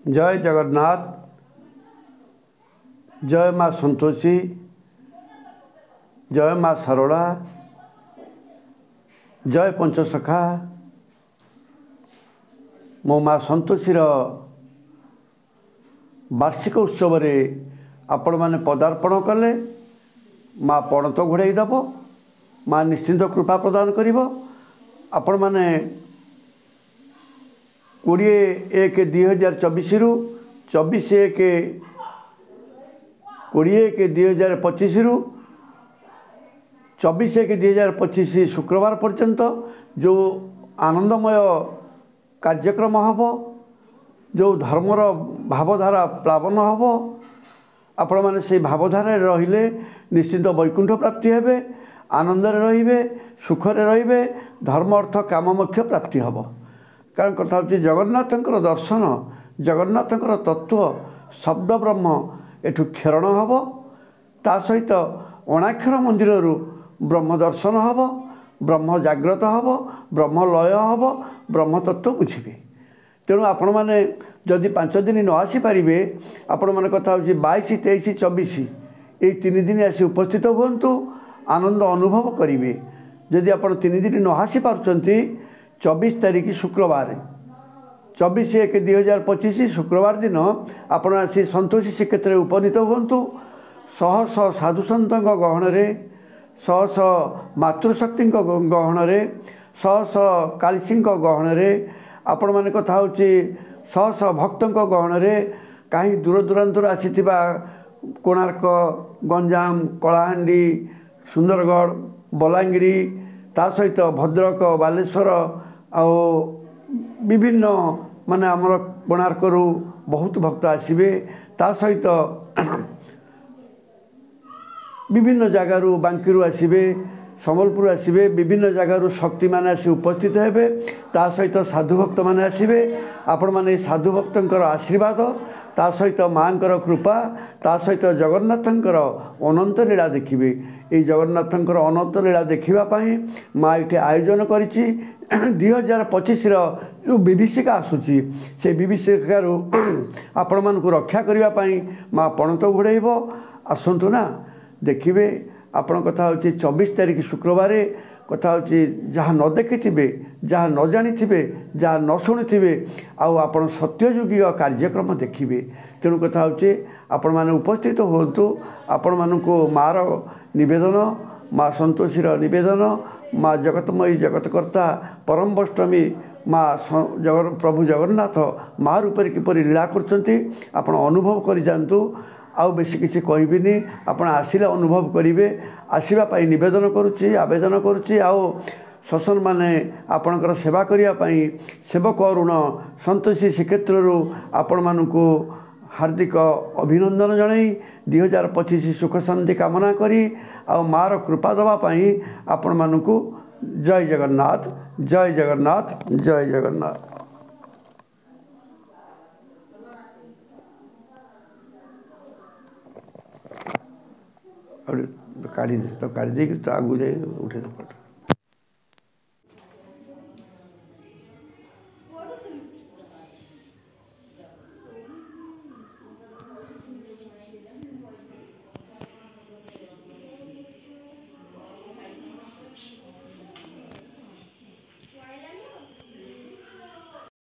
जय जगन्नाथ। जय माँ संतोषी, जय माँ सरला, जय पंचसखा। मो माँ संतोषीर वार्षिक उत्सव आपण मैंने पदार्पण कले माँ पणत घोड़ाई देव। माँ निश्चिंत कृपा प्रदान करिवो। आपण मैंने 20/1/2024 रु 24/1/2025 रु 24/1/2025 शुक्रवार पर्यंत जो आनंदमय कार्यक्रम हम, जो धर्मर भावधारा प्लावन हम, आपण मैंने से भावधारा रहिले निश्चिंत वैकुंठ प्राप्ति हेबे, आनंद रे, सुखरे रे, धर्म अर्थ काम मोक्ष प्राप्ति हम। कारण कथा होची जगन्नाथंकर दर्शन, जगन्नाथंकर तत्व शब्द ब्रह्म एठु क्षरण हम। ता सहित अणाक्षर मंदिर ब्रह्म दर्शन हम, ब्रह्म जाग्रत हम, ब्रह्म लय हम, ब्रह्म तत्व बुझे। तेणु आपण मैंने जदि 5 दिन न आसीपारे आपण मैंने कथा होची 22, 23, 24 ये 3 दिन आसी उपस्थित हुंतु, आनंद अनुभव करेंगे। जदि आप 3 दिन न आसी पार्टी 24 तारीख शुक्रवार 24/1/2025 शुक्रवार दिन आपण आसी संतोषी श्रीक्षेत्र उपनीत हुंतु। शह शह साधुसंत गहण शह शह मातृशक्ति गहण शह शह कालीसी गहण आपण मैंने कथा होची शह शह भक्त गहण कहीं दूर दूरांतर आसी कोणार्क, गंजाम, कलाहांडी, सुंदरगढ़, बलांगीर, ता सहित भद्रक, बालेश्वर आउ विभिन्न माने आमर कोणार्क बहुत भक्त आसबे। ता सहित विभिन्न जगार बांकी आसबे, सम्बलपुर आसबे, विभिन्न जगार शक्ति माने आसी उपस्थित हेबे। ता सहित साधु भक्त माने आसबे। आपण माने साधु भक्तंकर आशीर्वाद, ता सहित माँकर कृपा, ता सहित जगन्नाथंकर अनंत लीला देखिए। ये जगन्नाथंकर अनंत लीला देखापी माँ ये आयोजन करिछि। 2025 जो विभीषिका आसूची से विभीषिकार आपण मानक रक्षा करने माँ पणत घोड़ेब। आसतु ना देखिए। आपण कथा होची 24 तारीख शुक्रवार कथा होची जहाँ न देखिथिबे, जहाँ न जानिथिबे, जहाँ न शुणिथिबे आपण सत्ययुगी कार्यक्रम देखिए। तेणु कथा होची आपण माने उपस्थित होतु। आपण मानक मार निवेदन, माँ संतोषीर निवेदन, माँ जगतमयी जगतकर्ता परमष्टमी माँ प्रभु जगन्नाथ माँ रूप किपर लीला करछंती आपण अनुभव करि जानतु। आउ बेसी किसी कहबिनी, आपण आसिले अनुभव करिवे। आसीबा निवेदन करुच्ची, आवेदन करुच्ची। आउ ससन माने आपणकर सेवा करिया पई सेवक अरुण संतोषी श्रीक्षेत्रु आपण मानकु हार्दिक अभिनंदन जणाई 2025 सुख शांति कामना करी आ मार कृपा दवा पई आपण मानकु जय जगन्नाथ, जय जगन्नाथ, जय जगन्नाथ। काढ़ी तो काढ़ी दे तो आगु जाए उठे।